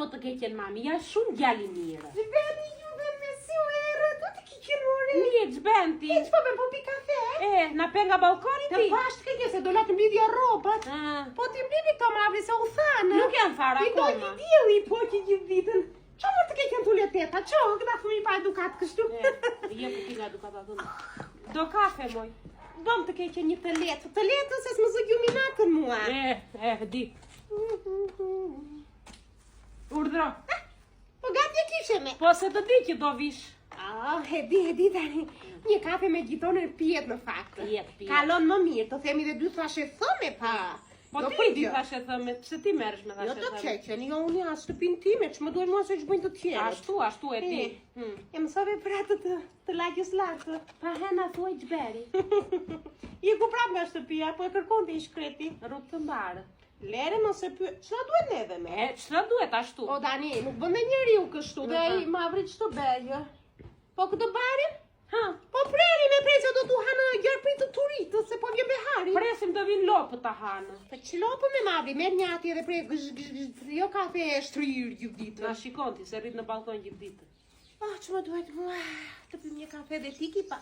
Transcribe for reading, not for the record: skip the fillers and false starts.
po të keqen mami, ja shumë djali mirë. Gjbeni juve me si u erë, du të kikirore. Mirë, gjbenti. Hiç po me po pi kafe? Na pe nga balkoni Të ti. pashtë këtje se do la të mbidhja robat. Po ti mblini këto mavri se u thanë. Nuk janë fara I dojnë akoma. i djeli i poki gjithë ditën. Qa më të keqen t'u leteta? Qo, këta fëmi pa edukat kështu. Je po ti nga edukat atë. Do kafe moj. Dom të keqen një të letë. Të letë se s'më zë gjuminatën mua. Di. Urdhro. Po gati e kishe me. Po se të di që do vish. E di tani. Një kafe me gjitonë pijet në fakt. Pijet. Kalon më mirë, të themi dhe 2 thashe thëme pa. Po ti di thashe thëme, pse ti merresh me Jo thashe të thëme? keqen, jo unë as të pinë time, që më duhet mua se që bëjnë të tjerët. Ashtu e di. E mësove për atë të lagjes lartë. Pa hena thuaj gjberi. I ku prap nga shtëpia, po e kërkon të i shkreti. Rrugë të mbarë. Lere mos e pyet, çfarë duhet neve me? Ç'ta duhet ashtu? O Dani, nuk bën me njeriu kështu, dhe ai mavrit ç'to bëjë. Po këtë barin? Po preri me presë do t'u hanë gjerprit të turitës, se po vjen behari. Presim të vinë lopët të hanë. Po ç'lopë me mavri, merr një ati edhe prej jo kafe e shtrir gjithë ditën. Na shikon ti se rrit në balkon gjithë ditën. Ç'më duhet mua të pim një kafe dhe tiki pa.